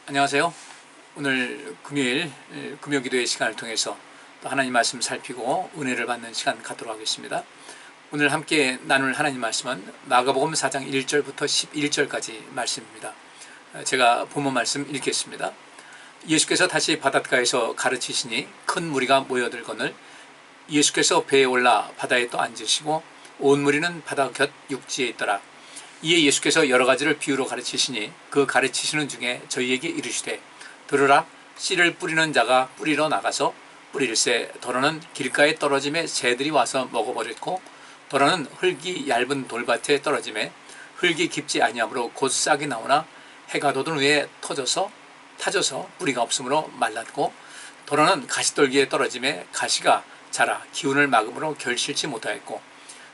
안녕하세요. 오늘 금요일 금요기도의 시간을 통해서 또 하나님 말씀 살피고 은혜를 받는 시간 갖도록 하겠습니다. 오늘 함께 나눌 하나님 말씀은 마가복음 4장 1절부터 11절까지 말씀입니다. 제가 본문 말씀 읽겠습니다. 예수께서 다시 바닷가에서 가르치시니 큰 무리가 모여들거늘 예수께서 배에 올라 바다에 또 앉으시고 온 무리는 바다 곁 육지에 있더라. 이에 예수께서 여러 가지를 비유로 가르치시니 그 가르치시는 중에 저희에게 이르시되 들으라. 씨를 뿌리는 자가 뿌리러 나가서 뿌릴새 더러는 길가에 떨어짐에 새들이 와서 먹어버렸고 더러는 흙이 얇은 돌밭에 떨어짐에 흙이 깊지 아니하므로 곧 싹이 나오나 해가 돋은 후에 타져서 뿌리가 없으므로 말랐고 더러는 가시떨기에 떨어짐에 가시가 자라 기운을 막음으로 결실치 못하였고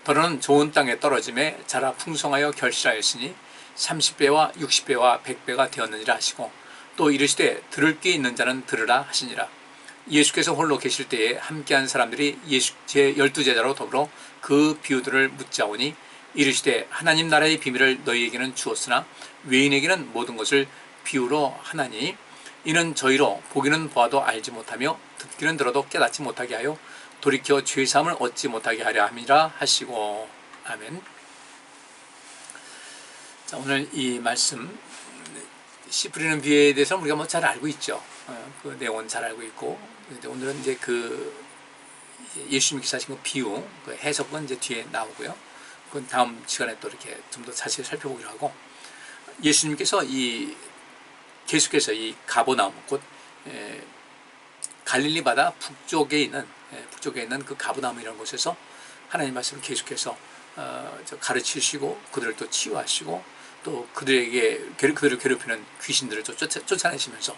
더러는 좋은 땅에 떨어짐에 자라 풍성하여 결실하였으니 30배와 60배와 100배가 되었느니라 하시고 또 이르시되 들을 귀 있는 자는 들으라 하시니라. 예수께서 홀로 계실 때에 함께한 사람들이 제 12제자로 더불어 그 비유들을 묻자오니 이르시되 하나님 나라의 비밀을 너희에게는 주었으나 외인에게는 모든 것을 비유로 하나니 이는 저희로 보기는 보아도 알지 못하며 듣기는 들어도 깨닫지 못하게 하여 돌이켜 죄사함을 얻지 못하게 하려 함이라 하시고. 아멘. 자, 오늘 이 말씀 씨 뿌리는 비유에 대해서 우리가 잘 알고 있죠. 그 내용은 잘 알고 있고, 근데 오늘은 이제 그 예수님께서 하신 그 비유, 그 해석은 이제 뒤에 나오고요. 그건 다음 시간에 또 이렇게 좀 더 자세히 살펴보기로 하고, 예수님께서 계속해서 이 가버나움, 곧 갈릴리 바다 북쪽에 있는 그 가버나움이라는 곳에서 하나님 말씀을 계속해서 가르치시고 그들을 또 치유하시고 또 그들을 괴롭히는 귀신들을 쫓아내시면서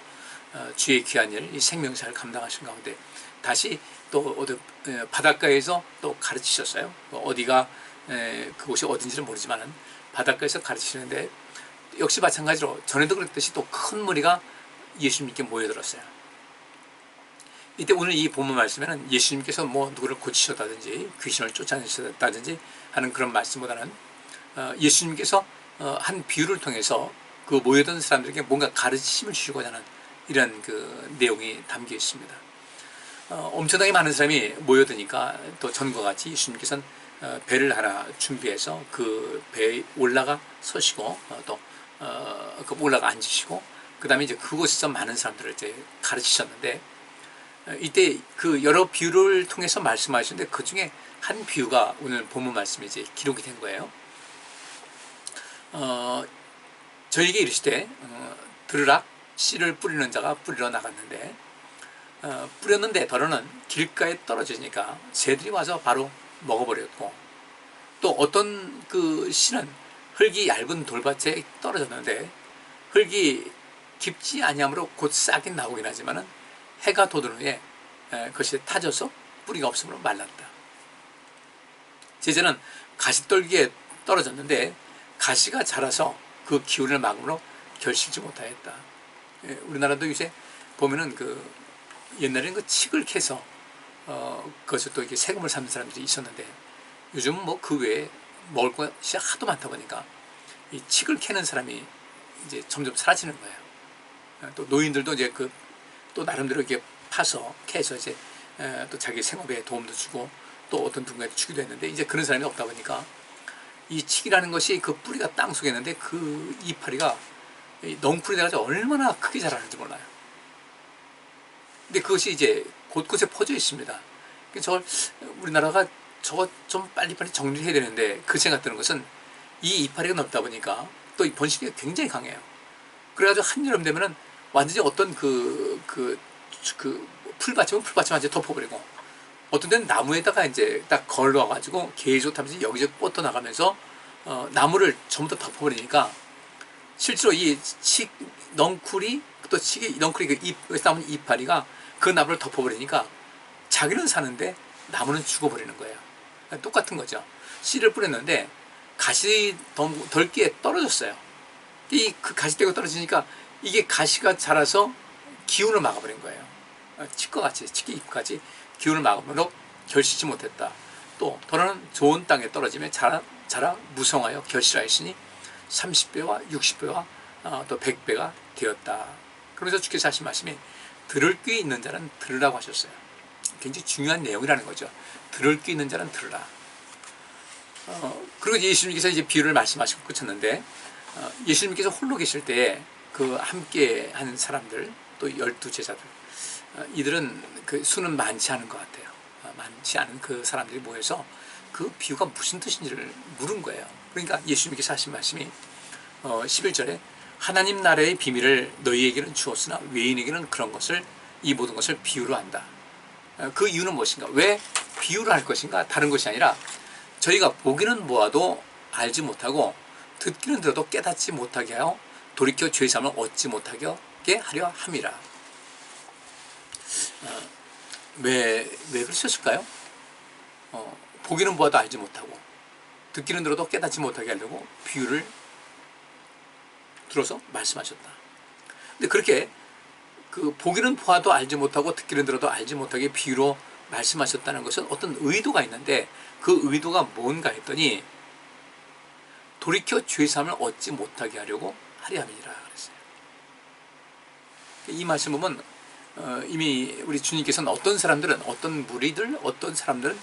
주의 귀한 일, 이 생명사를 감당하신 가운데 다시 또 바닷가에서 또 가르치셨어요. 어디가 그곳이 어딘지는 모르지만은 바닷가에서 가르치시는데 역시 마찬가지로 전에도 그랬듯이 또 큰 무리가 예수님께 모여들었어요. 이때 오늘 이 본문 말씀에는 예수님께서 누구를 고치셨다든지 귀신을 쫓아내셨다든지 하는 그런 말씀보다는 예수님께서 한 비유를 통해서 그 모여든 사람들에게 뭔가 가르침을 주시고자 하는 이런 그 내용이 담겨 있습니다. 엄청나게 많은 사람이 모여드니까 또 전과 같이 예수님께서는 배를 하나 준비해서 그 배에 올라가 서시고 또 올라가 앉으시고 그 다음에 이제 그곳에서 많은 사람들을 이제 가르치셨는데 이때 그 여러 비유를 통해서 말씀하셨는데 그 중에 한 비유가 오늘 본문 말씀에 이제 기록이 된 거예요. 저에게 이르시되 들으라. 씨를 뿌리는 자가 뿌리러 나갔는데 뿌렸는데 더러는 길가에 떨어지니까 새들이 와서 바로 먹어버렸고 또 어떤 그 씨는 흙이 얇은 돌밭에 떨어졌는데 흙이 깊지 아니하므로 곧 싹이 나오긴 하지만은 해가 돋은 후에 그것이 타져서 뿌리가 없으므로 말랐다. 제자는 가시떨기에 떨어졌는데 가시가 자라서 그 기운을 막음으로 결실지 못하였다. 우리나라도 요새 보면은 그 옛날에는 그 칡을 캐서 그것을 또 이렇게 세금을 삼는 사람들이 있었는데 요즘은 그 외에 먹을 것이 하도 많다 보니까 이 칡을 캐는 사람이 이제 점점 사라지는 거예요. 또 노인들도 이제 또 나름대로 이렇게 파서 캐서 이제 또 자기 생업에 도움도 주고 또 어떤 누군가에 주기도 했는데 이제 그런 사람이 없다 보니까 이 칡이라는 것이 그 뿌리가 땅 속에 있는데 그 이파리가 넝쿨이 돼가지고 얼마나 크게 자라는지 몰라요. 근데 그것이 이제 곳곳에 퍼져 있습니다. 우리나라가 저거 좀 빨리빨리 정리를 해야 되는데 그 생각 드는 것은 이 이파리가 넓다 보니까 또 이 번식이 굉장히 강해요. 그래가지고 한여름 되면은 완전히 어떤 풀밭이면 풀밭이 완전히 덮어버리고 어떤 데는 나무에다가 이제 딱 걸러가지고 계속 타면서 여기저기 뻗어 나가면서 나무를 전부 다 덮어버리니까 실제로 이 넝쿨이 또 넝쿨이 그 잎에서 나온 이파리가 그 나무를 덮어버리니까 자기는 사는데 나무는 죽어버리는 거예요. 똑같은 거죠. 씨를 뿌렸는데 가시 덜기에 떨어졌어요. 그 가시대가 떨어지니까 이게 가시가 자라서 기운을 막아버린 거예요. 칡과 같이 칡잎까지 기운을 막으므로 결실지 못했다. 또 더러는 좋은 땅에 떨어지며 자라 무성하여 결실하였으니 30배와 60배와 또 100배가 되었다. 그러면서 주께서 하신 말씀이 들을 귀 있는 자는 들으라고 하셨어요. 굉장히 중요한 내용이라는 거죠. 들을 귀 있는 자는 들으라. 그리고 예수님께서 이제 비유를 말씀하시고 끝쳤는데, 예수님께서 홀로 계실 때 그 함께 한 사람들, 또 12제자들, 이들은 그 수는 많지 않은 것 같아요. 많지 않은 그 사람들이 모여서 그 비유가 무슨 뜻인지를 물은 거예요. 그러니까 예수님께서 하신 말씀이 11절에 하나님 나라의 비밀을 너희에게는 주었으나 외인에게는 그런 것을, 이 모든 것을 비유로 한다. 그 이유는 무엇인가? 왜 비유로 할 것인가? 다른 것이 아니라 저희가 보기는 보아도 알지 못하고 듣기는 들어도 깨닫지 못하게 하여 돌이켜 죄사함을 얻지 못하게 하려 함이라. 왜 그러셨을까요? 보기는 보아도 알지 못하고 듣기는 들어도 깨닫지 못하게 하려고 비유를 들어서 말씀하셨다. 근데 그렇게 그 보기는 보아도 알지 못하고 듣기는 들어도 알지 못하게 비유로 말씀하셨다는 것은 어떤 의도가 있는데, 그 의도가 뭔가 했더니 돌이켜 죄사함을 얻지 못하게 하려고 하려 함이라 그랬어요. 이 말씀 보면 이미 우리 주님께서는 어떤 사람들은, 어떤 무리들, 어떤 사람들은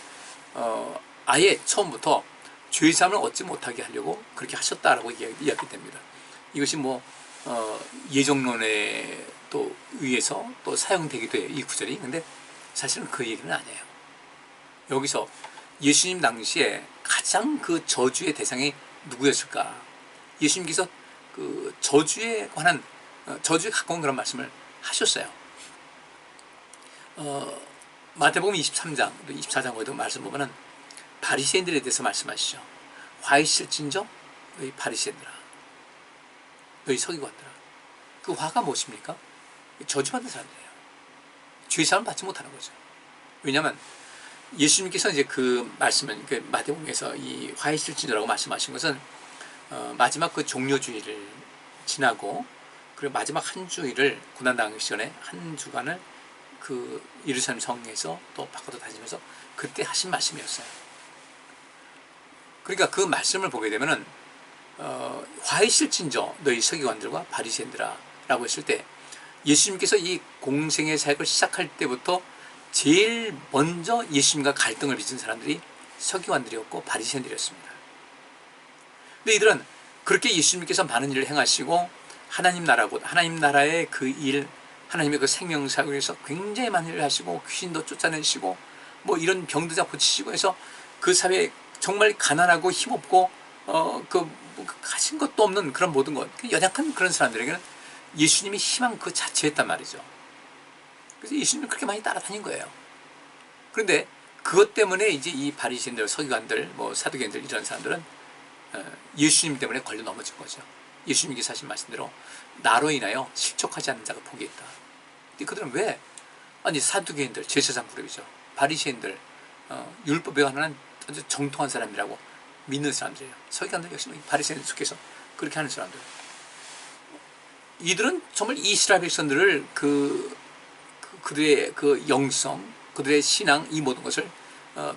아예 처음부터 죄사함을 얻지 못하게 하려고 그렇게 하셨다라고 이야기 됩니다. 이것이 뭐 예정론에 또 의해서 또 사용되기도 해요, 이 구절이. 근데 사실은 그 얘기는 아니에요. 여기서 예수님 당시에 가장 그 저주의 대상이 누구였을까? 예수님께서 그 저주에 관한, 저주에 가까운 그런 말씀을 하셨어요. 마태복음 23장, 24장 거기도 말씀 보면은 바리새인들에 대해서 말씀하시죠. 화 있을진저 너희 바리새인들아, 너희 서기관들아. 그 화가 무엇입니까? 저주받는 사람들이에요. 죄사함을 받지 못하는 거죠. 왜냐하면 예수님께서 이제 그 말씀은, 그 마태복음에서 이 화 있을진저라고 말씀하신 것은 마지막 그 종료주일을 지나고, 그리고 마지막 한 주일을 고난당하기 전에 한 주간을 그 예루살렘 성에서 또 밖으로 다니면서 그때 하신 말씀이었어요. 그러니까 그 말씀을 보게 되면은 화 있을진저 너희 서기관들과 바리새인들아 라고 했을 때, 예수님께서 이 공생의 사역을 시작할 때부터 제일 먼저 예수님과 갈등을 빚은 사람들이 서기관들이었고 바리새인들이었습니다. 근데 이들은 그렇게 예수님께서 많은 일을 행하시고 하나님 나라의 그 일, 하나님의 그 생명사역을 위해서 굉장히 많은 일을 하시고 귀신도 쫓아내시고 뭐 이런 병도 다 고치시고 해서 그 사회에 정말 가난하고 힘없고 가진 것도 없는 그런 모든 것, 연약한 그런 사람들에게는 예수님이 희망 그 자체였단 말이죠. 그래서 예수님을 그렇게 많이 따라다닌 거예요. 그런데 그것 때문에 이제 이 바리새인들, 서기관들, 뭐 사두개인들 이런 사람들은 예수님 때문에 걸려 넘어진 거죠. 예수님께서 하신 말씀대로 나로 인하여 실족하지 않는 자가 복이 있다. 근데 그들은 왜? 아니 사두개인들 제사장 그룹이죠. 바리새인들 율법에 관한 아주 정통한 사람이라고 믿는 사람들이에요. 서기관들 역시 바리새인들 속해서 그렇게 하는 사람들. 이들은 정말 이스라엘 백성들을 그들의 그 영성, 그들의 신앙, 이 모든 것을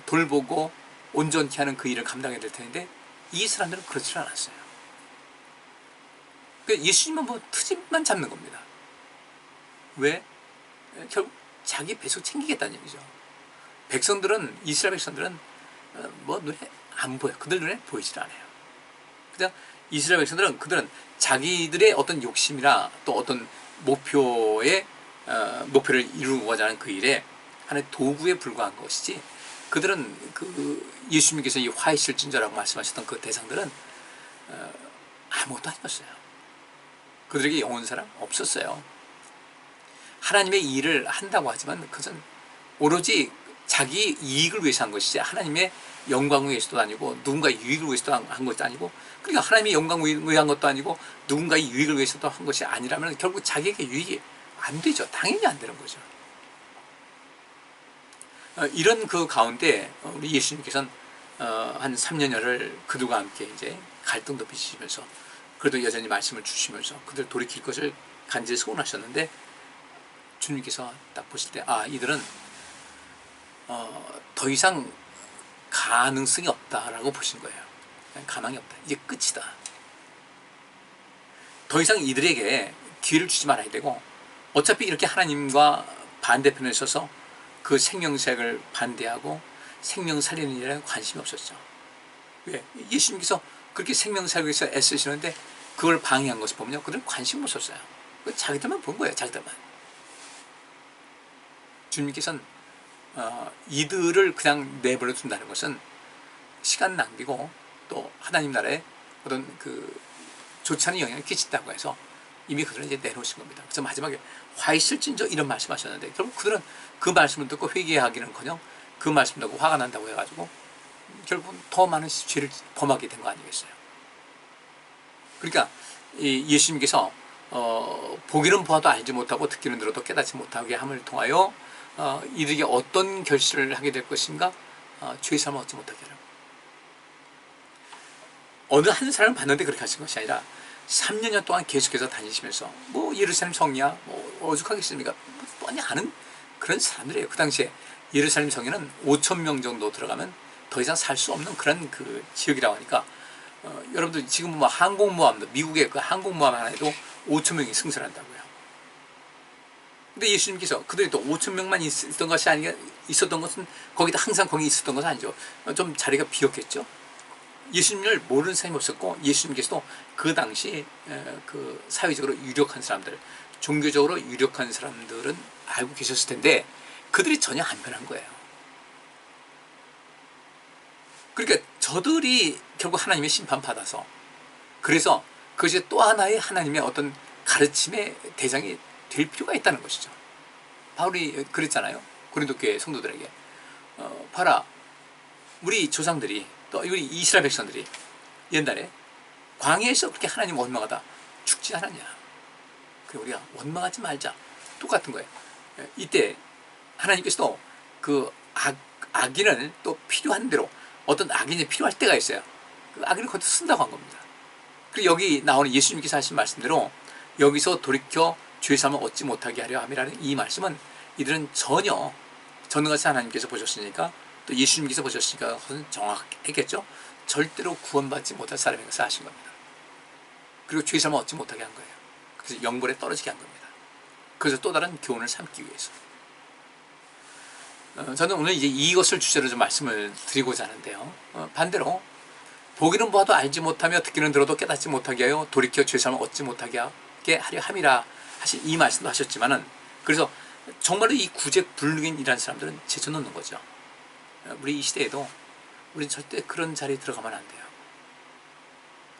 돌보고 온전케 하는 그 일을 감당해야 될 텐데, 이 사람들은 그렇지 않았어요. 예수님은 뭐 트집만 잡는 겁니다. 왜? 결국 자기 배속 챙기겠다는 얘기죠. 백성들은, 이스라엘 백성들은 뭐 눈에 안 보여. 그들 눈에 보이질 않아요. 그냥 이스라엘 백성들은 그들은 자기들의 어떤 욕심이나 또 어떤 목표를 이루고자 하는 그 일에 하나의 도구에 불과한 것이지, 그들은 그 예수님께서 이 화 있을진저라고 말씀하셨던 그 대상들은 아무것도 아니었어요. 그들에게 영혼 사랑 없었어요. 하나님의 일을 한다고 하지만 그것은 오로지 자기 이익을 위해서 한 것이지 하나님의 영광을 위해서도 아니고 누군가의 유익을 위해서도 한 것도 아니고, 그러니까 하나님의 영광을 위해 한 것도 아니고 누군가의 유익을 위해서도 한 것이 아니라면 결국 자기에게 유익이 안 되죠. 당연히 안 되는 거죠. 이런 그 가운데 우리 예수님께서는 한 3년여를 그들과 함께 이제 갈등도 빚으시면서 그래도 여전히 말씀을 주시면서 그들 돌이킬 것을 간절히 소원하셨는데, 주님께서 딱 보실 때 이들은 더 이상 가능성이 없다라고 보신 거예요. 가망이 없다. 이제 끝이다. 더 이상 이들에게 기회를 주지 말아야 되고 어차피 이렇게 하나님과 반대편에 서서 그 생명색을 반대하고 생명 살리는 일에 관심이 없었죠. 왜? 예수님께서 그렇게 생명 살리기 위해서 애쓰시는데 그걸 방해한 것을 보면요, 그들은 관심 못 썼어요. 자기들만 본 거예요. 자기들만. 주님께서는 이들을 그냥 내버려 둔다는 것은 시간 낭비고 또 하나님 나라에 어떤 좋지 않은 영향을 끼친다고 해서 이미 그들은 이제 내놓으신 겁니다. 그래서 마지막에 화 있을진저 이런 말씀하셨는데 결국 그들은 그 말씀을 듣고 회개하기는커녕 그 말씀 듣고 화가 난다고 해가지고 결국은 더 많은 죄를 범하게 된 거 아니겠어요. 그러니까 예수님께서 보기는 보아도 알지 못하고 듣기는 들어도 깨닫지 못하게 함을 통하여 이들에게 어떤 결실을 하게 될 것인가, 죄의 삶을 얻지 못하게 하라고. 어느 한 사람을 봤는데 그렇게 하신 것이 아니라 3년 동안 계속해서 다니시면서 뭐 예루살렘 성이야 뭐 오죽하겠습니까, 뻔히 아는 그런 사람들이에요. 그 당시에 예루살렘 성에는 5,000명 정도 들어가면 더 이상 살 수 없는 그런 그 지역이라고 하니까 여러분들 지금 뭐 항공모함도 미국의 그 항공모함 하나에도 5,000명이 승선한다고요. 근데 예수님께서 그들이 또 5,000명만 있었던 것이 아니라 있었던 것은 거기다 항상 거기 있었던 것은 아니죠. 좀 자리가 비었겠죠. 예수님을 모르는 사람이 없었고 예수님께서도 그 당시 그 사회적으로 유력한 사람들, 종교적으로 유력한 사람들은 알고 계셨을 텐데 그들이 전혀 안 변한 거예요. 그러니까 저들이 결국 하나님의 심판받아서 그래서 그것이 또 하나의 하나님의 어떤 가르침의 대상이 될 필요가 있다는 것이죠. 바울이 그랬잖아요. 고린도 교회 성도들에게 봐라, 우리 조상들이 또 우리 이스라엘 백성들이 옛날에 광야에서 그렇게 하나님 원망하다 죽지 않았냐. 그래 우리가 원망하지 말자. 똑같은 거예요. 이때 하나님께서도 그 악인을 또 필요한 대로 어떤 악인이 필요할 때가 있어요. 그 악인을 거기서 쓴다고 한 겁니다. 그리고 여기 나오는 예수님께서 하신 말씀대로 여기서 돌이켜 죄의 삶을 얻지 못하게 하려 함이라는 이 말씀은 이들은 전혀 전능하신 하나님께서 보셨으니까 또 예수님께서 보셨으니까 그것은 정확했겠죠. 절대로 구원받지 못할 사람에게서 하신 겁니다. 그리고 죄의 삶을 얻지 못하게 한 거예요. 그래서 영벌에 떨어지게 한 겁니다. 그래서 또 다른 교훈을 삼기 위해서. 저는 오늘 이제 이것을 주제로 좀 말씀을 드리고자 하는데요. 반대로 보기는 보아도 알지 못하며 듣기는 들어도 깨닫지 못하게 하여 돌이켜 죄의 삶을 얻지 못하게 하려 함이라 하신 이 말씀도 하셨지만은, 그래서 정말로 이 구제불능인이라는 사람들은 제쳐놓는 거죠. 우리 이 시대에도 우리는 절대 그런 자리에 들어가면 안 돼요.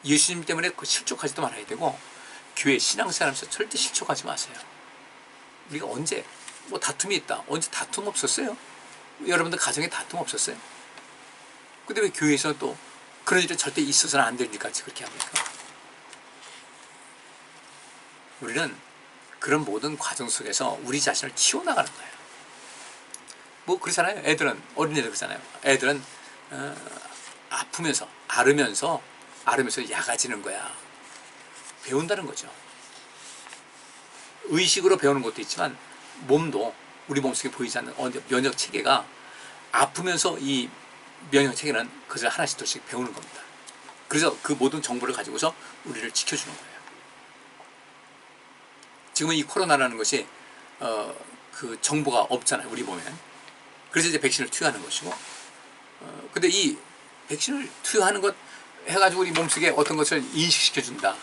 예수님 때문에 실족하지도 말아야 되고 교회 신앙생활하면서 절대 실족하지 마세요. 우리가 언제 뭐 다툼이 있다, 언제 다툼 없었어요? 여러분들 가정에 다툼 없었어요? 근데 왜 교회에서 또 그런 일이 절대 있어서는 안 될 일까지 그렇게 합니까? 우리는 그런 모든 과정 속에서 우리 자신을 키워나가는 거예요. 뭐 그렇잖아요. 애들은, 어린애들 그렇잖아요. 애들은 아프면서 앓으면서 약아지는 거야. 배운다는 거죠. 의식으로 배우는 것도 있지만 몸도 우리 몸속에 보이지 않는 면역 체계가 아프면서 이 면역 체계는 그것을 하나씩 둘씩 배우는 겁니다. 그래서 그 모든 정보를 가지고서 우리를 지켜주는 거예요. 지금은 이 코로나라는 것이 그 정보가 없잖아요. 우리 몸에는. 그래서 이제 백신을 투여하는 것이고, 근데 이 백신을 투여하는 것 해가지고 우리 몸속에 어떤 것을 인식시켜준다.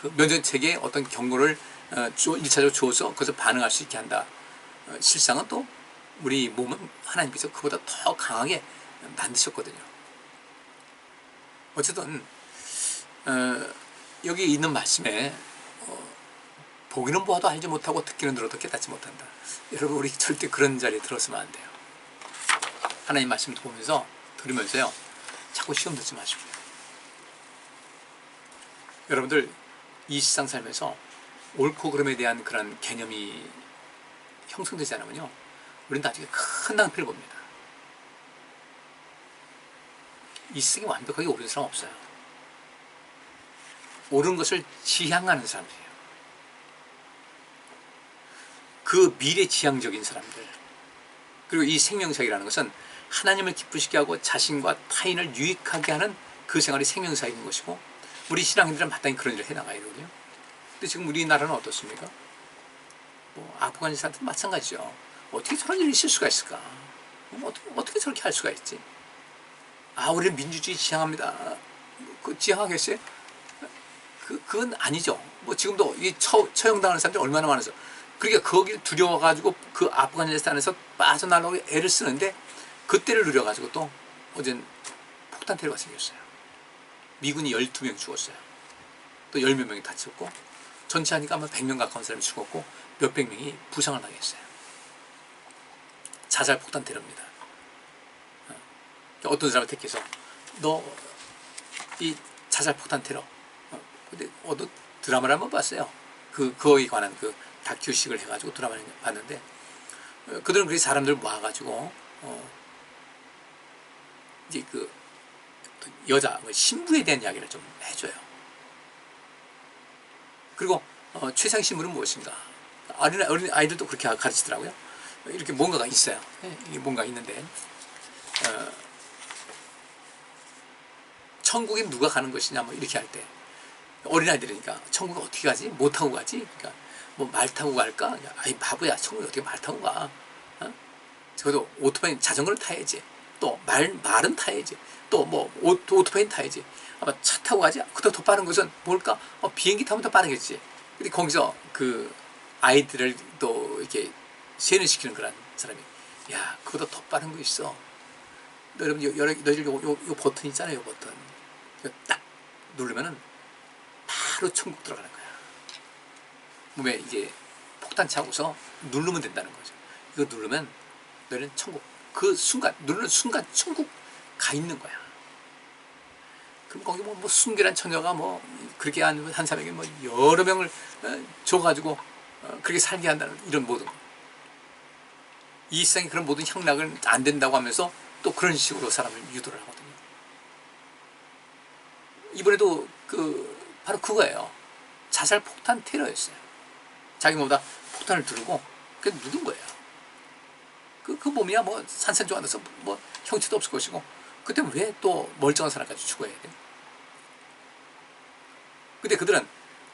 그 면역 체계에 어떤 경고를 1차적으로 주어서 그것을 반응할 수 있게 한다. 실상은 또 우리 몸은 하나님께서 그보다 더 강하게 만드셨거든요. 어쨌든 여기 있는 말씀에 보기는 보아도 알지 못하고 듣기는 들어도 깨닫지 못한다. 여러분 우리 절대 그런 자리에 들어서면 안 돼요. 하나님 말씀 보면서 들으면서요 자꾸 시험 듣지 마시고요. 여러분들 이 세상 살면서 옳고 그름에 대한 그런 개념이 형성되지 않으면요 우리는 나중에 큰 낭패를 봅니다. 이 세상에 완벽하게 옳은 사람 없어요. 옳은 것을 지향하는 사람들이에요. 그 미래지향적인 사람들, 그리고 이 생명사역이라는 것은 하나님을 기쁘시게 하고 자신과 타인을 유익하게 하는 그 생활이 생명사역인 것이고, 우리 신앙인들은 마땅히 그런 일을 해나가야 되거든요. 근데 지금 우리나라는 어떻습니까? 뭐 아프가니스탄도 마찬가지죠. 어떻게 저런 일이 있을 수가 있을까? 어떻게 저렇게 할 수가 있지? 아, 우리는 민주주의 지향합니다. 그 지향하겠어요? 그건 아니죠. 뭐 지금도 이 처형당하는 사람들이 얼마나 많아서. 그러니까 거기를 두려워가지고 그 아프가니스탄에서 빠져나가려고 애를 쓰는데 그때를 누려가지고 또 어젠 폭탄 테러가 생겼어요. 미군이 12명 죽었어요. 또 10몇 명이 다쳤고 전체하니까 아마 100명 가까운 사람이 죽었고 몇백 명이 부상을 당했어요. 자살 폭탄 테러입니다. 어떤 사람을 택해서 너 이 자살 폭탄 테러 근데 너 드라마를 한번 봤어요. 그거에 관한 그 다큐식을 해가지고 드라마를 봤는데 그들은 그 사람들 모아가지고 이제 그 여자 신부에 대한 이야기를 좀 해줘요. 그리고 최상 신부는 무엇인가? 어린 아이들도 그렇게 가르치더라고요. 이렇게 뭔가가 있어요. 이게 뭔가 있는데 천국에 누가 가는 것이냐 뭐 이렇게 할 때 어린아이들이니까 천국에 어떻게 가지? 못 타고 가지? 그러니까 뭐 말 타고 갈까? 아이 바보야, 천국에 어떻게 말 타고 가? 적어도 오토바이 자전거를 타야지. 또 말은 타야지. 또 뭐 오토바이는 타야지. 아마 차 타고 가지? 그보다 더 빠른 것은 뭘까? 비행기 타면 더 빠르겠지. 근데 거기서 그 아이들을 또 이렇게 세뇌시키는 그런 사람이 야, 그보다 더 빠른 거 있어. 여러분, 너희들 요 버튼 있잖아요, 요 버튼. 딱 누르면은 바로 천국 들어가는 거야. 몸에 이제 폭탄 차고서 누르면 된다는 거죠. 이거 누르면 너는 천국, 그 순간 누르는 순간 천국 가 있는 거야. 그럼 거기 뭐 순결한 처녀가 뭐 그렇게 한 사람에게 뭐 여러 명을 줘가지고 그렇게 살게 한다는 이런 모든 이 세상에 그런 모든 향락은 안 된다고 하면서 또 그런 식으로 사람을 유도를 하거든요. 이번에도 바로 그거예요. 자살 폭탄 테러였어요. 자기 몸에다 폭탄을 두르고 그냥 누른 거예요. 그 몸이야 뭐 산산조 안에서 뭐 형체도 없을 것이고 그때 왜 또 멀쩡한 사람까지 죽어야 돼? 근데 그들은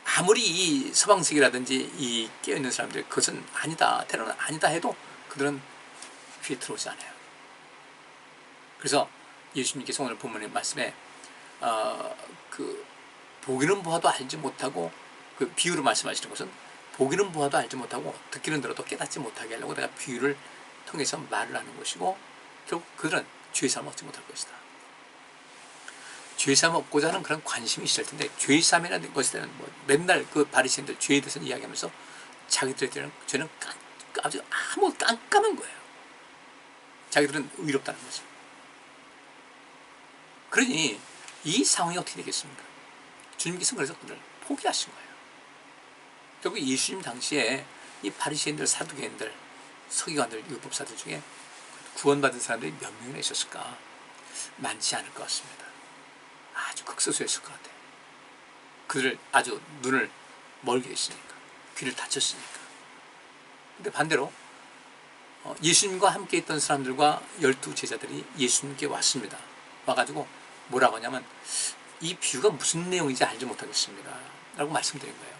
아무리 이 서방색이라든지 이 깨어있는 사람들 그것은 아니다, 테러는 아니다 해도 그들은 귀에 들어오지 않아요. 그래서 예수님께서 오늘 본문의 말씀에 보기는 보아도 알지 못하고 그 비유로 말씀하시는 것은 보기는 보아도 알지 못하고 듣기는 들어도 깨닫지 못하게 하려고 내가 비유를 통해서 말을 하는 것이고 결국 그들은 죄사함 얻지 못할 것이다. 죄사함 얻고자 하는 그런 관심이 있을 텐데 죄사함이라는 것에 대한 뭐 맨날 그 바리새인들 죄에 대해서 이야기하면서 자기들에 대한 죄는 아주 깜깜한 거예요. 자기들은 의롭다는 거죠. 그러니 이 상황이 어떻게 되겠습니까? 주님께서는 그래서 그들을 포기하신 거예요. 결국 예수님 당시에 이 바리새인들, 사두개인들, 서기관들, 율법사들 중에 구원받은 사람들이 몇 명이나 있었을까? 많지 않을 것 같습니다. 아주 극소수였을 것 같아요. 그들을 아주 눈을 멀게 했으니까, 귀를 닫혔으니까. 근데 반대로 예수님과 함께 있던 사람들과 12 제자들이 예수님께 왔습니다. 와가지고 뭐라고 하냐면 이 비유가 무슨 내용인지 알지 못하겠습니다 라고 말씀드린 거예요.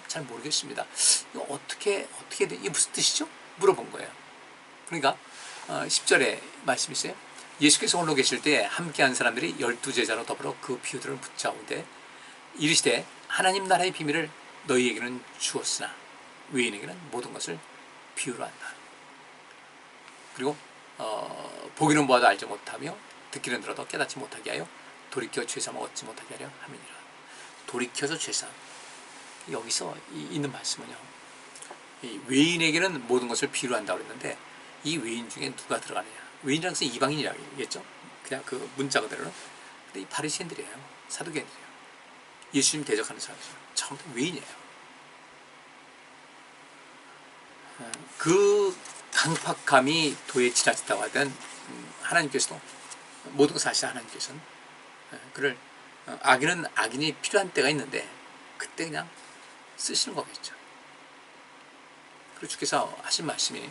잘 모르겠습니다. 이거 어떻게 돼? 이게 무슨 뜻이죠? 물어본 거예요. 그러니까 10절에 말씀이 있어요. 예수께서 홀로 계실 때 함께한 사람들이 12 제자로 더불어 그 비유들을 붙잡으되 이르시되 하나님 나라의 비밀을 너희에게는 주었으나 외인에게는 모든 것을 비유로 한다. 그리고 보기는 보아도 알지 못하며 듣기는 들어도 깨닫지 못하게 하여 돌이켜 죄사함을 얻지 못하게 하려 함이니라. 돌이켜서 죄사함. 여기서 있는 말씀은요. 이 외인에게는 모든 것을 비유로 한다고 그랬는데 이 외인 중에 누가 들어가느냐. 외인이라는 것은 이방인이라겠죠. 그냥 그 문자 그대로는. 근데 이 바리새인들이에요. 사두개인들이에요. 예수님 대적하는 사람이죠. 처음부터 외인이에요. 그 강팍함이 도에 지나쳤다고 하던 하나님께서도 모든 것을 아시는 하나님께서는 그를 악인이 필요한 때가 있는데 그때 그냥 쓰시는 거겠죠. 그리고 주께서 하신 말씀이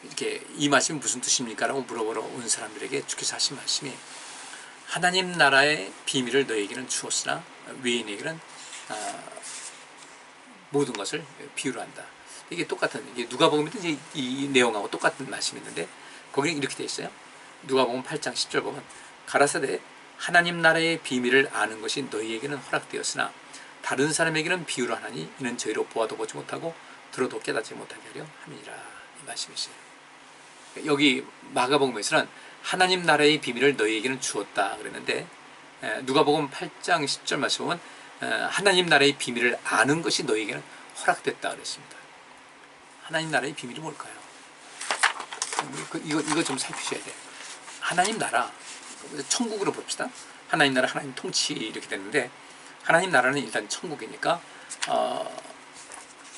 이렇게 이 말씀이 무슨 뜻입니까? 라고 물어보러 온 사람들에게 주께서 하신 말씀이 하나님 나라의 비밀을 너에게는 주었으나 외인에게는 모든 것을 비유로 한다. 이게 똑같은, 이게 누가복음에도 이제 이 내용하고 똑같은 말씀이 있는데 거기는 이렇게 되어 있어요. 누가복음 8장 10절 보면 가라사대 하나님 나라의 비밀을 아는 것이 너희에게는 허락되었으나 다른 사람에게는 비유로 하나니 이는 저희로 보아도 보지 못하고 들어도 깨닫지 못하게 하려 함이니라. 이 말씀이세요. 여기 마가복음에서는 하나님 나라의 비밀을 너희에게는 주었다 그랬는데 누가복음 8장 10절 말씀 보면 하나님 나라의 비밀을 아는 것이 너희에게는 허락됐다 그랬습니다. 하나님 나라의 비밀이 뭘까요? 이거 좀 살피셔야 돼요. 하나님 나라, 천국으로 봅시다. 하나님 나라, 하나님 통치 이렇게 되는데 하나님 나라는 일단 천국이니까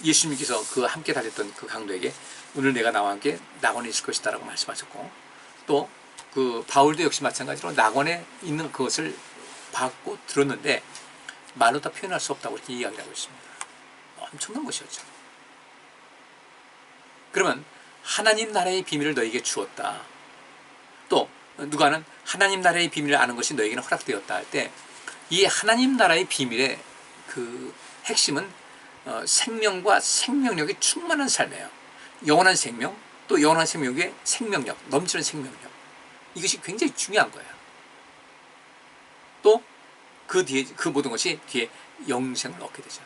예수님께서 그 함께 다녔던 그 강도에게 오늘 내가 나와 함께 낙원에 있을 것이다 라고 말씀하셨고, 또 그 바울도 역시 마찬가지로 낙원에 있는 그것을 봤고 들었는데 말로 다 표현할 수 없다고 이렇게 이야기를 하고 있습니다. 엄청난 것이었죠. 그러면 하나님 나라의 비밀을 너에게 주었다. 또 누가는 하나님 나라의 비밀을 아는 것이 너에게는 허락되었다 할 때 이 하나님 나라의 비밀의 그 핵심은 생명과 생명력이 충만한 삶이에요. 영원한 생명, 또 영원한 생명의 생명력, 넘치는 생명력. 이것이 굉장히 중요한 거예요. 또 그 뒤에 그 모든 것이 뒤에 영생을 얻게 되죠.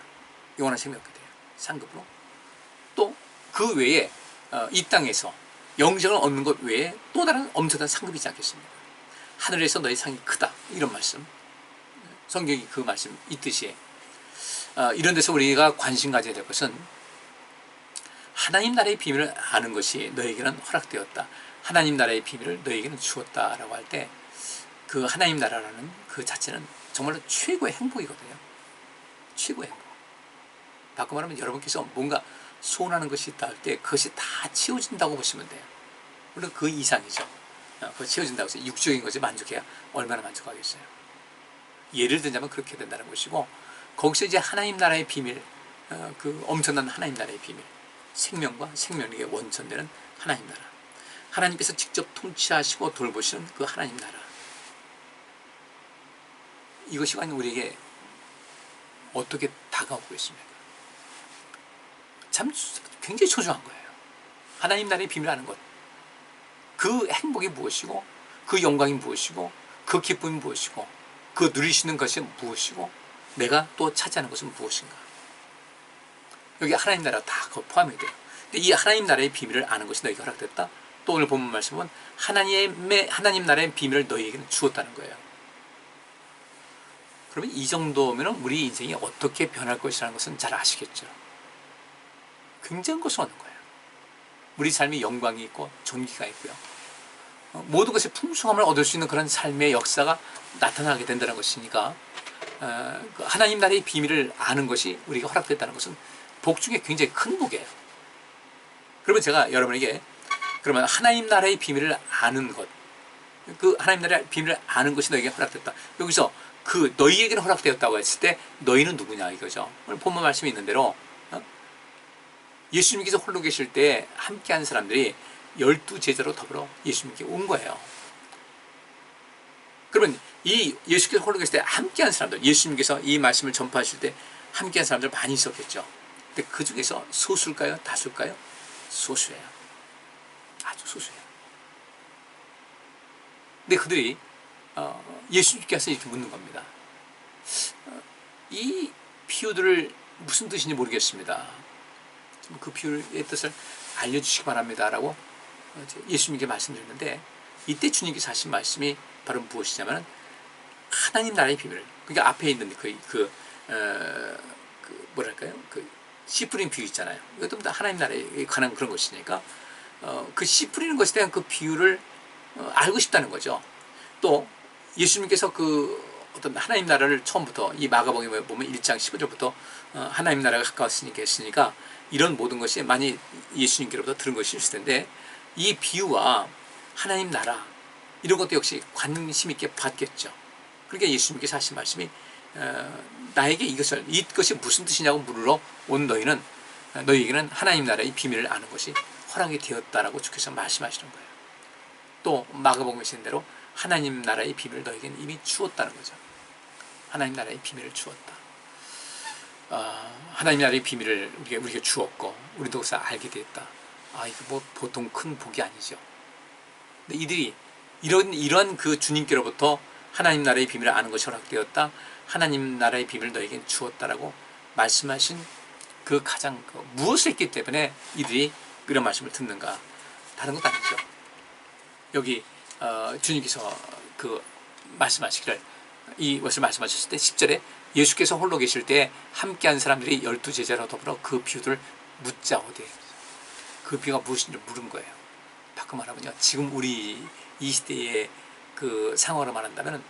영원한 생명을 얻게 돼요. 상급으로. 또 그 외에 이 땅에서 영생을 얻는 것 외에 또 다른 엄청난 상급이 있지 않겠습니까? 하늘에서 너의 상이 크다. 이런 말씀. 성경이 그 말씀 있듯이 이런 데서 우리가 관심 가져야 될 것은 하나님 나라의 비밀을 아는 것이 너에게는 허락되었다. 하나님 나라의 비밀을 너에게는 주었다라고 할 때 그 하나님 나라라는 그 자체는 정말로 최고의 행복이거든요. 최고의 행복. 바꿔 말하면 여러분께서 뭔가 소원하는 것이 있다 할 때 그것이 다 채워진다고 보시면 돼요. 물론 그 이상이죠. 그거 채워진다고 해서 육적인 것에 만족해야 얼마나 만족하겠어요. 예를 들자면 그렇게 된다는 것이고, 거기서 이제 하나님 나라의 비밀, 그 엄청난 하나님 나라의 비밀, 생명과 생명력의 원천되는 하나님 나라, 하나님께서 직접 통치하시고 돌보시는 그 하나님 나라, 이것이 과연 우리에게 어떻게 다가오고 있습니까? 참 굉장히 소중한 거예요. 하나님 나라의 비밀을 아는 것, 그 행복이 무엇이고 그 영광이 무엇이고 그 기쁨이 무엇이고 그 누리시는 것이 무엇이고 내가 또 차지하는 것은 무엇인가. 여기 하나님 나라 다 포함이 돼요. 근데 이 하나님 나라의 비밀을 아는 것이 너에게 허락됐다. 또 오늘 본문 말씀은 하나님 나라의 비밀을 너희에게는 주었다는 거예요. 그러면 이 정도면 우리 인생이 어떻게 변할 것이라는 것은 잘 아시겠죠. 굉장한 것을 얻는 거예요. 우리 삶이 영광이 있고 존귀가 있고요. 모든 것의 풍성함을 얻을 수 있는 그런 삶의 역사가 나타나게 된다는 것이니까 하나님 나라의 비밀을 아는 것이 우리가 허락됐다는 것은 복 중에 굉장히 큰 복이에요. 그러면 제가 여러분에게 그러면 하나님 나라의 비밀을 아는 것, 그 하나님 나라의 비밀을 아는 것이 너에게 허락됐다. 여기서 그 너희에게는 허락되었다고 했을 때 너희는 누구냐 이거죠. 오늘 본문 말씀이 있는 대로 예수님께서 홀로 계실 때 함께한 사람들이 12제자로 더불어 예수님께 온 거예요. 그러면 이 예수께서 홀로 계실 때 함께한 사람들, 예수님께서 이 말씀을 전파하실 때 함께한 사람들 많이 있었겠죠. 근데 그 중에서 소수일까요? 다수일까요? 소수예요. 아주 소수예요. 근데 그들이 예수님께서 이렇게 묻는 겁니다. 이 비유들을 무슨 뜻인지 모르겠습니다. 그 비유의 뜻을 알려주시기 바랍니다 라고 예수님께 말씀드렸는데, 이때 주님께서 하신 말씀이 바로 무엇이냐면 하나님 나라의 비밀을, 그러니까 앞에 있는 뭐랄까요, 그 씨 뿌린 비유 있잖아요. 이것도 다 하나님 나라에 관한 그런 것이니까 그 씨 뿌리는 것에 대한 그 비유를 알고 싶다는 거죠. 또 예수님께서 그 어떤 하나님 나라를 처음부터 이 마가복음에 보면 1장 15절부터 하나님 나라가 가까웠으니까 했으니까 이런 모든 것이 많이 예수님께로부터 들은 것이 있을 텐데, 이 비유와 하나님 나라 이런 것도 역시 관심 있게 봤겠죠. 그러니까 예수님께서 하신 말씀이 나에게 이것이 무슨 뜻이냐고 물으러 온 너희에게는 하나님 나라의 비밀을 아는 것이 허락이 되었다라고 주께서 말씀하시는 거예요. 또 마가복음에 쓰인 대로 하나님 나라의 비밀을 너희에게는 이미 주었다는 거죠. 하나님 나라의 비밀을 주었다. 하나님 나라의 비밀을 우리가 주었고 우리도 그래서 알게 됐다. 이거 뭐 보통 큰 복이 아니죠. 근데 이들이 이런 그 주님께로부터 하나님 나라의 비밀을 아는 것이 허락되었다. 하나님 나라의 비밀을 너에겐 주었다라고 말씀하신 그 가장 무엇을 했기 때문에 이들이 이런 말씀을 듣는가? 다른 것도 아니죠. 여기 주님께서 말씀하시기를 이것을 말씀하셨을 때 10절에 예수께서 홀로 계실 때 함께한 사람들이 12제자로 더불어 그 비유를 묻자오되, 그 비유가 무엇인지 물은 거예요. 바꿔 말하면요, 지금 우리 이 시대의 그 상황으로 말한다면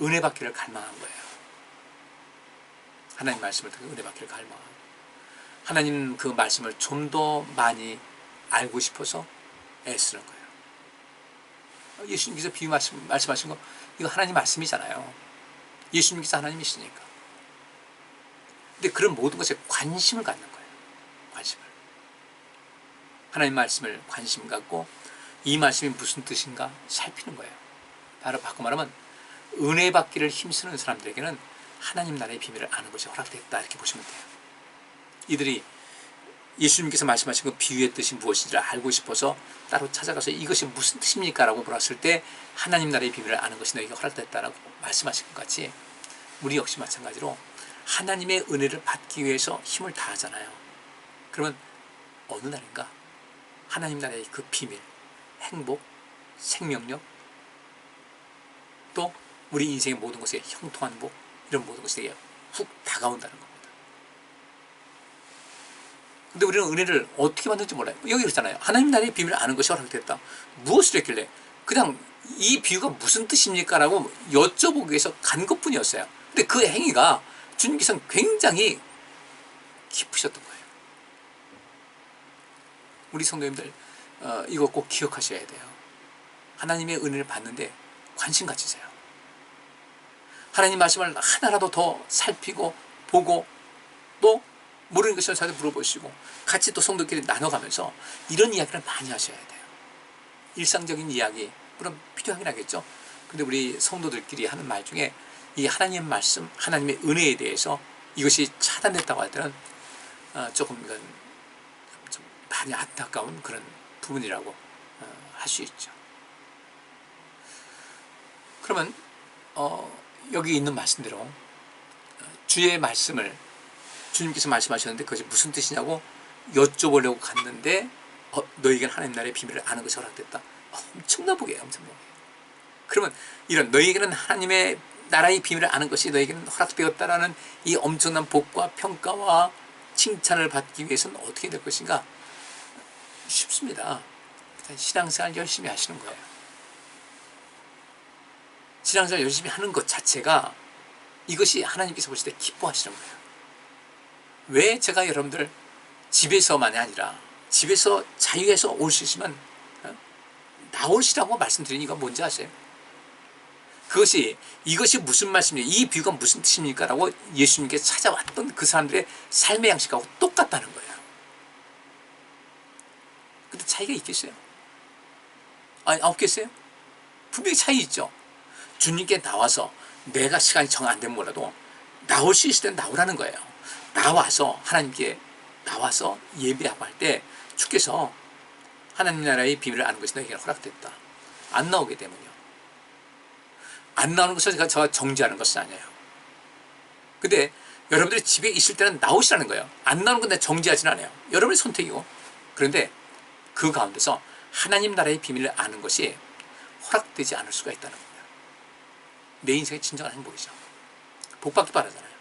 은혜 받기를 갈망한 거예요. 하나님 말씀을 듣고 은혜 받기를 갈망하고 하나님 그 말씀을 좀 더 많이 알고 싶어서 애쓰는 거예요. 예수님께서 비유 말씀하신 거 이거 하나님 말씀이잖아요. 예수님께서 하나님이시니까. 근데 그런 모든 것에 관심을 갖는 거예요. 관심을. 하나님 말씀을 관심 갖고 이 말씀이 무슨 뜻인가 살피는 거예요. 바로 바꿔 말하면 은혜 받기를 힘쓰는 사람들에게는 하나님 나라의 비밀을 아는 것이 허락됐다, 이렇게 보시면 돼요. 이들이 예수님께서 말씀하신 그 비유의 뜻이 무엇인지를 알고 싶어서 따로 찾아가서 이것이 무슨 뜻입니까? 라고 물었을 때 하나님 나라의 비밀을 아는 것이 너에게 허락됐다라고 말씀하신 것 같이 우리 역시 마찬가지로 하나님의 은혜를 받기 위해서 힘을 다하잖아요. 그러면 어느 날인가 하나님 나라의 그 비밀, 행복, 생명력, 또 우리 인생의 모든 것에 형통한 복, 이런 모든 것이 되게 훅 다가온다는 겁니다. 근데 우리는 은혜를 어떻게 받는지 몰라요. 여기 그렇잖아요. 하나님 나라의 비밀을 아는 것이 허락됐다. 무엇을 했길래? 그냥 이 비유가 무슨 뜻입니까? 라고 여쭤보기 위해서 간 것뿐이었어요. 근데 그 행위가 주님께서는 굉장히 기쁘셨던 거예요. 우리 성도님들 이거 꼭 기억하셔야 돼요. 하나님의 은혜를 받는데 관심 가지세요. 하나님 말씀을 하나라도 더 살피고 보고 또 모르는 것을 저한테 물어보시고 같이 또 성도끼리 나눠가면서 이런 이야기를 많이 하셔야 돼요. 일상적인 이야기 물론 필요하긴 하겠죠. 근데 우리 성도들끼리 하는 말 중에 이 하나님의 말씀, 하나님의 은혜에 대해서 이것이 차단됐다고 할 때는 조금 이건 좀 많이 안타까운 그런 부분이라고 할 수 있죠. 그러면 여기 있는 말씀대로 주의 말씀을 주님께서 말씀하셨는데 그것이 무슨 뜻이냐고 여쭤보려고 갔는데 너희에게는 하나님 나라의 비밀을 아는 것이 허락됐다. 엄청난 복이에요. 엄청난 복이에요. 그러면 이런 너희에게는 하나님의 나라의 비밀을 아는 것이 너희에게는 허락되었다라는 이 엄청난 복과 평가와 칭찬을 받기 위해서는 어떻게 될 것인가? 쉽습니다. 신앙생활 열심히 하시는 거예요. 신앙생활 열심히 하는 것 자체가 이것이 하나님께서 보실 때 기뻐하시는 거예요. 왜 제가 여러분들 집에서만이 아니라 집에서 자유해서 올 수 있으면 나오시라고 말씀드리는 이유가 뭔지 아세요? 이것이 무슨 말씀이에요? 이 비유가 무슨 뜻입니까? 라고 예수님께서 찾아왔던 그 사람들의 삶의 양식하고 똑같다는 거예요. 근데 차이가 있겠어요? 아니, 없겠어요? 분명히 차이 있죠. 주님께 나와서 내가 시간이 정 안 되면 몰라도 나올 수 있을 때 나오라는 거예요. 나와서 하나님께 나와서 예배하고 할 때 주께서 하나님 나라의 비밀을 아는 것이 너에게 허락됐다. 안 나오게 되면요. 안 나오는 것을 제가 정지하는 것은 아니에요. 근데 여러분들이 집에 있을 때는 나오시라는 거예요. 안 나오는 건 내가 정지하지는 않아요. 여러분의 선택이고. 그런데 그 가운데서 하나님 나라의 비밀을 아는 것이 허락되지 않을 수가 있다는 겁니다. 내 인생의 진정한 행복이죠. 복받기 바라잖아요.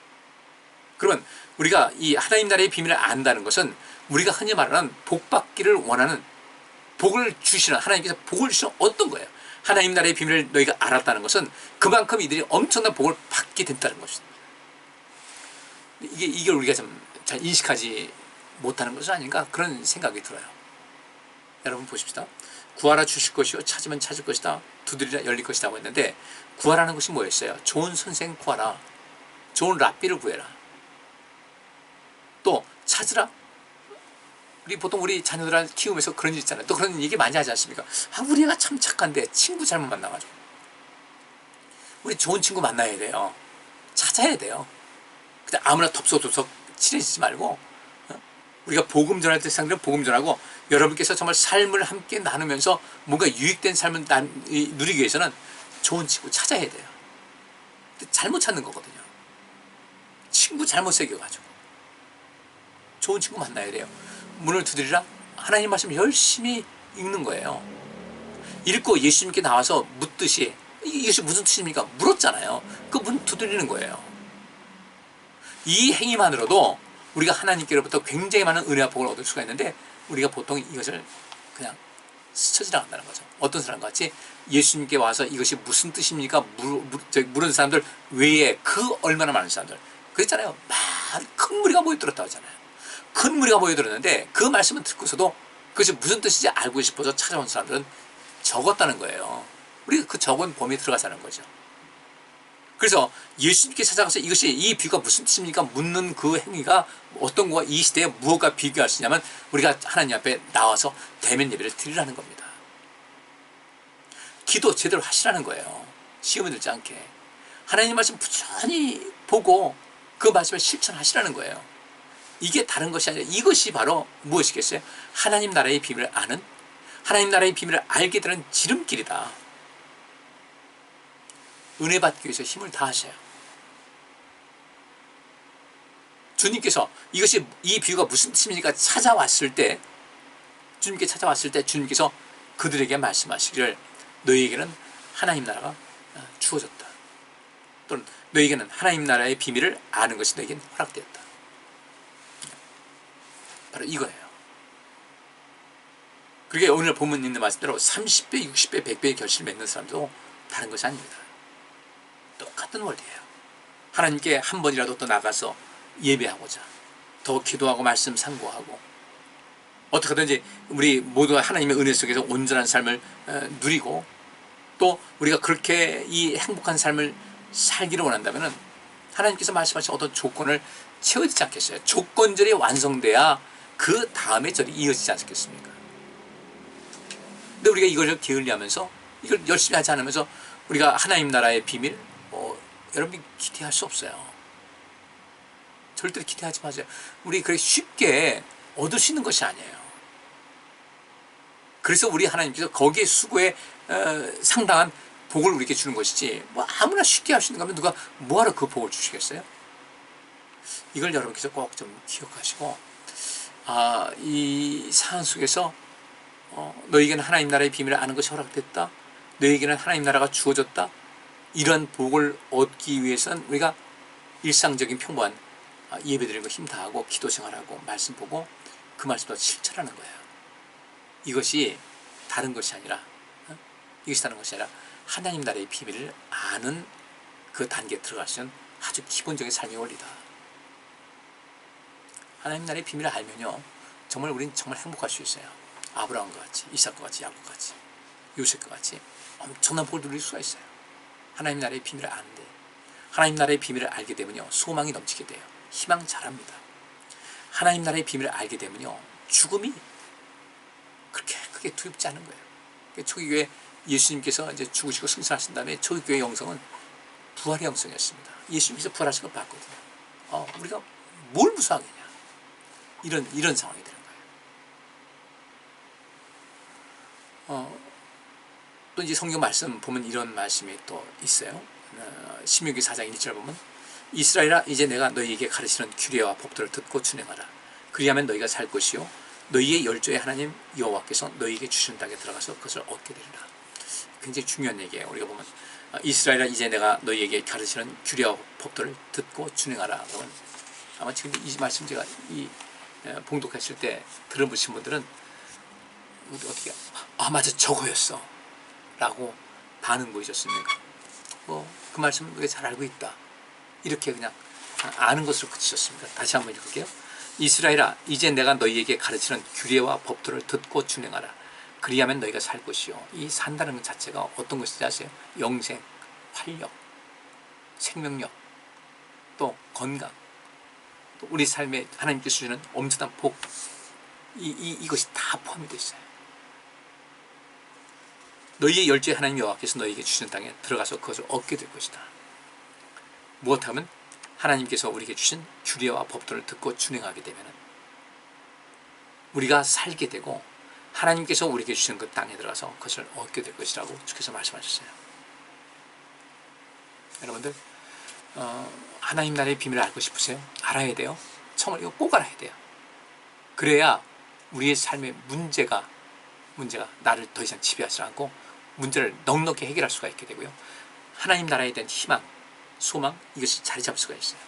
그러면 우리가 이 하나님 나라의 비밀을 안다는 것은 우리가 흔히 말하는 복받기를 원하는 복을 주시는 하나님께서 복을 주시는 어떤 거예요? 하나님 나라의 비밀을 너희가 알았다는 것은 그만큼 이들이 엄청난 복을 받게 된다는 것입니다. 이게 우리가 좀 잘 인식하지 못하는 것은 아닌가 그런 생각이 들어요. 여러분 보십시다. 구하라 주실 것이요 찾으면 찾을 것이다 두드리라 열릴 것이다 하고 했는데 구하라는 것이 뭐였어요? 좋은 선생 구하라. 좋은 랍비를 구해라. 또 찾으라. 보통 우리 자녀들을 키우면서 그런 일 있잖아요. 또 그런 얘기 많이 하지 않습니까? 우리 애가 참 착한데 친구 잘못 만나가지고. 우리 좋은 친구 만나야 돼요. 찾아야 돼요. 그냥 아무나 덥석덥석 친해지지 말고, 우리가 복음 전할 때 상대는 복음 전하고, 여러분께서 정말 삶을 함께 나누면서 뭔가 유익된 삶을 누리기 위해서는 좋은 친구 찾아야 돼요. 근데 잘못 찾는 거거든요. 친구 잘못 새겨가지고 좋은 친구 만나야 돼요. 문을 두드리라, 하나님 말씀 열심히 읽는 거예요. 읽고 예수님께 나와서 묻듯이 이것이 무슨 뜻입니까? 물었잖아요. 그 문 두드리는 거예요. 이 행위만으로도 우리가 하나님께로부터 굉장히 많은 은혜와 복을 얻을 수가 있는데, 우리가 보통 이것을 그냥 스쳐 지나간다는 거죠. 어떤 사람과 같이 예수님께 와서 이것이 무슨 뜻입니까? 물은 사람들 외에 그 얼마나 많은 사람들. 그랬잖아요. 큰 무리가 모여들었다고 하잖아요. 큰 무리가 모여들었는데 그 말씀을 듣고서도 그것이 무슨 뜻인지 알고 싶어서 찾아온 사람들은 적었다는 거예요. 우리가 그 적은 범위에 들어가자는 거죠. 그래서 예수님께 찾아가서 이것이 이 비유가 무슨 뜻입니까? 묻는 그 행위가 어떤 거와 이 시대에 무엇과 비교할 수 있냐면, 우리가 하나님 앞에 나와서 대면 예배를 드리라는 겁니다. 기도 제대로 하시라는 거예요. 시험에 들지 않게. 하나님 말씀 부지런히 보고 그 말씀을 실천하시라는 거예요. 이게 다른 것이 아니라 이것이 바로 무엇이겠어요? 하나님 나라의 비밀을 아는, 하나님 나라의 비밀을 알게 되는 지름길이다. 은혜 받기 위해서 힘을 다하셔요. 주님께서 이것이 이 비유가 무슨 뜻입니까? 찾아왔을 때, 주님께 찾아왔을 때 주님께서 그들에게 말씀하시기를, 너희에게는 하나님 나라가 주어졌다. 또는 너희에게는 하나님 나라의 비밀을 아는 것이 너희에게는 허락되었다. 바로 이거예요. 그러게 오늘 본문 있는 말씀대로 30배, 60배, 100배의 결실을 맺는 사람도 다른 것이 아닙니다. 똑같은 원리예요. 하나님께 한 번이라도 또 나가서 예배하고자, 더 기도하고 말씀 상고하고, 어떻게든지 우리 모두가 하나님의 은혜 속에서 온전한 삶을 누리고, 또 우리가 그렇게 이 행복한 삶을 살기를 원한다면 하나님께서 말씀하신 어떤 조건을 채워야 되지 않겠어요? 조건절이 완성돼야 그 다음에 절이 이어지지 않겠습니까? 근데 우리가 이걸 게을리하면서, 이걸 열심히 하지 않으면서 우리가 하나님 나라의 비밀, 여러분이 기대할 수 없어요. 절대로 기대하지 마세요. 우리 그렇게 쉽게 얻을 수 있는 것이 아니에요. 그래서 우리 하나님께서 거기에 수고에 상당한 복을 우리에게 주는 것이지, 뭐 아무나 쉽게 할 수 있는 거면 누가 뭐하러 그 복을 주시겠어요? 이걸 여러분께서 꼭 좀 기억하시고, 이 상황 속에서 너희에게는 하나님 나라의 비밀을 아는 것이 허락됐다, 너희에게는 하나님 나라가 주어졌다, 이런 복을 얻기 위해서는 우리가 일상적인 평범한 예배드리는 거 힘 다하고 기도 생활하고 말씀 보고 그 말씀도 실천하는 거예요. 이것이 다른 것이 아니라, 이것이 다른 것이 아니라 하나님 나라의 비밀을 아는 그 단계에 들어갈 수 있는 아주 기본적인 삶의 원리다. 하나님 나라의 비밀을 알면요, 정말 우리는 정말 행복할 수 있어요. 아브라함과 같이, 이삭과 같이, 야곱과 같이, 요셉과 같이 엄청난 복을 누릴 수가 있어요. 하나님 나라의 비밀을 아는데, 하나님 나라의 비밀을 알게 되면요, 소망이 넘치게 돼요. 희망 잘합니다. 하나님 나라의 비밀을 알게 되면요, 죽음이 그렇게 크게 두렵지 않은 거예요. 초기교회 예수님께서 이제 죽으시고 승천하신 다음에 초기교회 영성은 부활의 영성이었습니다. 예수님께서 부활하신 걸 봤거든요. 우리가 뭘 무서워하겠냐, 이런 상황이 되는 거예요. 또 이제 성경 말씀 보면 이런 말씀이 또 있어요. 신명기 4장 1절 보면, 이스라엘아, 이제 내가 너희에게 가르치는 규례와 법도를 듣고 준행하라. 그리하면 너희가 살 것이요, 너희의 열조의 하나님 여호와께서 너희에게 주신 땅에 들어가서 그것을 얻게 되리라. 굉장히 중요한 얘기예요. 우리가 보면 이스라엘아, 이제 내가 너희에게 가르치는 규례와 법도를 듣고 준행하라. 그러면 아마 지금 이 말씀 제가 봉독했을 때 들어보신 분들은 어떻게, 맞아, 저거였어 라고 반응 보이셨습니까? 그 말씀을 우리가 잘 알고 있다, 이렇게 그냥 아는 것으로 그치셨습니다. 다시 한번 읽을게요. 이스라엘아, 이제 내가 너희에게 가르치는 규례와 법도를 듣고 준행하라. 그리하면 너희가 살 것이요. 이 산다는 것 자체가 어떤 것인지 아세요? 영생, 활력, 생명력, 또 건강, 또 우리 삶에 하나님께서 주시는 엄청난 복, 이것이 다 포함이 되어 있어요. 너희의 열조의 하나님 여호와께서 너희에게 주시는 땅에 들어가서 그것을 얻게 될 것이다. 무엇하면 하나님께서 우리에게 주신 규례와 법도를 듣고 준행하게 되면 우리가 살게 되고 하나님께서 우리에게 주신 그 땅에 들어가서 그것을 얻게 될 것이라고 주께서 말씀하셨어요. 여러분들 하나님 나라의 비밀을 알고 싶으세요? 알아야 돼요. 정말 이거 꼭 알아야 돼요. 그래야 우리의 삶의 문제가 나를 더 이상 지배하지 않고 문제를 넉넉히 해결할 수가 있게 되고요. 하나님 나라에 대한 희망, 소망 이것이 자리 잡을 수가 있어요.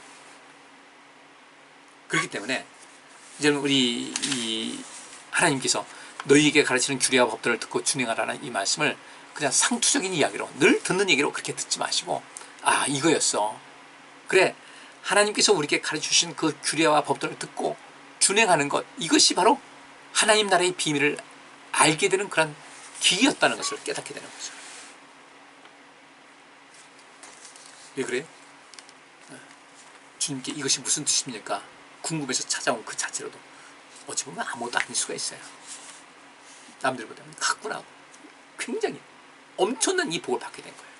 그렇기 때문에 이제는 우리 하나님께서 너희에게 가르치는 규례와 법도를 듣고 준행하라는 이 말씀을 그냥 상투적인 이야기로 늘 듣는 얘기로 그렇게 듣지 마시고 아 이거였어. 그래 하나님께서 우리에게 가르쳐주신 그 규례와 법도를 듣고 준행하는 것 이것이 바로 하나님 나라의 비밀을 알게 되는 그런 길이었다는 것을 깨닫게 되는 거죠. 왜 그래요? 주님께 이것이 무슨 뜻입니까? 궁금해서 찾아온 그 자체로도 어찌 보면 아무것도 아닐 수가 있어요. 남들보다는 가꾸나 굉장히 엄청난 이 복을 받게 된 거예요.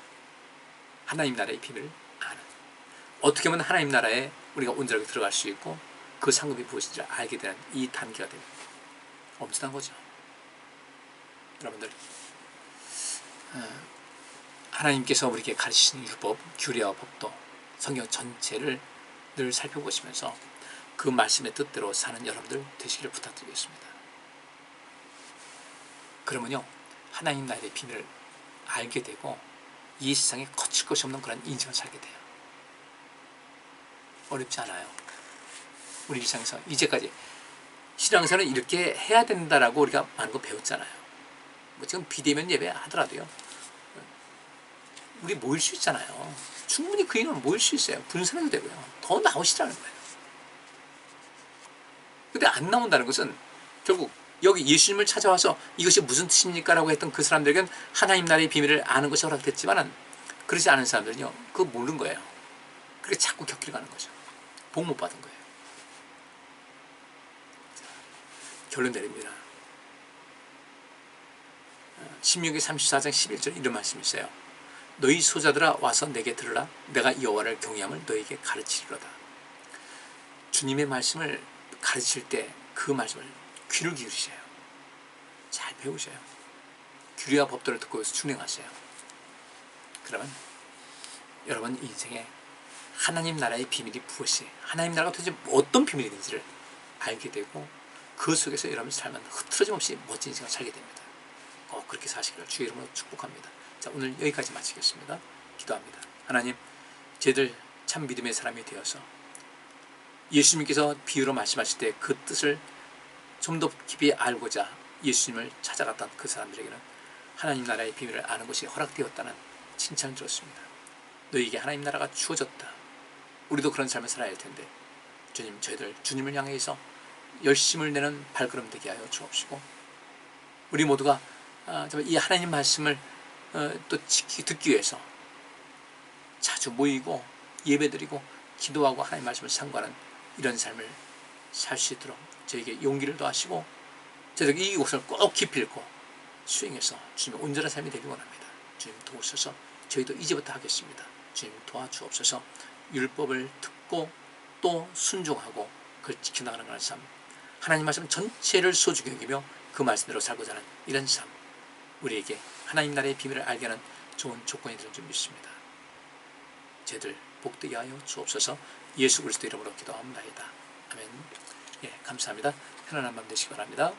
하나님 나라의 비밀을 아는. 어떻게 하면 하나님 나라에 우리가 온전하게 들어갈 수 있고 그 상급이 무엇인지 알게 되는 이 단계가 되는 엄청난 거죠. 여러분들 하나님께서 우리에게 가르치신 율법, 규례와 법도 성경 전체를 늘 살펴보시면서 그 말씀의 뜻대로 사는 여러분들 되시기를 부탁드리겠습니다. 그러면요 하나님 나라의 비밀을 알게 되고 이 세상에 거칠 것이 없는 그런 인생을 살게 돼요. 어렵지 않아요. 우리 일상에서 이제까지 신앙생활은 이렇게 해야 된다라고 우리가 많은 거 배웠잖아요. 뭐 지금 비대면 예배 하더라도요 우리 모일 수 있잖아요. 충분히 그 인원은 모일 수 있어요. 분산해도 되고요. 더 나오시라는 거예요. 근데 안 나온다는 것은 결국 여기 예수님을 찾아와서 이것이 무슨 뜻입니까? 라고 했던 그 사람들에겐 하나님 나라의 비밀을 아는 것이 허락됐지만 그러지 않은 사람들은요 그거 모르는 거예요. 그렇게 자꾸 격리를 가는 거죠. 복 못 받은 거예요. 자, 결론 내립니다. 신명기 34장 11절 이런 말씀이 있어요. 너희 소자들아 와서 내게 들으라. 내가 여호와를 경외함을 너희에게 가르치리로다. 주님의 말씀을 가르칠 때 그 말씀을 귀를 기울이셔요. 잘 배우셔요. 규례와 법도를 듣고 준행하세요. 그러면 여러분 인생에 하나님 나라의 비밀이 무엇이 하나님 나라가 도대체 어떤 비밀인지를 알게 되고 그 속에서 여러분 삶은 흐트러짐 없이 멋진 인생을 살게 됩니다. 꼭 그렇게 사시기를 주의 이름으로 축복합니다. 자 오늘 여기까지 마치겠습니다. 기도합니다. 하나님 저희들 참 믿음의 사람이 되어서 예수님께서 비유로 말씀하실 때 그 뜻을 좀 더 깊이 알고자 예수님을 찾아갔던 그 사람들에게는 하나님 나라의 비밀을 아는 것이 허락되었다는 칭찬을 들었습니다. 너희에게 하나님 나라가 주어졌다. 우리도 그런 삶을 살아야 할 텐데 주님 저희들 주님을 향해서 열심을 내는 발걸음 되게 하여 주옵시고 우리 모두가 이 하나님 말씀을 또 듣기 위해서 자주 모이고 예배드리고 기도하고 하나님 말씀을 상고하는 이런 삶을 살 수 있도록 저에게 용기를 더하시고 저에게 이것을 꼭 깊이 읽고 수행해서 주님의 온전한 삶이 되길 원합니다. 주님 도우셔서 저희도 이제부터 하겠습니다. 주님 도와주옵소서. 율법을 듣고 또 순종하고 그걸 지켜나가는 그런 삶 하나님 말씀 전체를 소중히 여기며 그 말씀대로 살고자 하는 이런 삶 우리에게 하나님 나라의 비밀을 알게 하는 좋은 조건이 되는 줄 믿습니다. 저희들 복되게 하여 주옵소서. 예수 그리스도 이름으로 기도합니다. 아멘. 예, 감사합니다. 편안한 밤 되시기 바랍니다.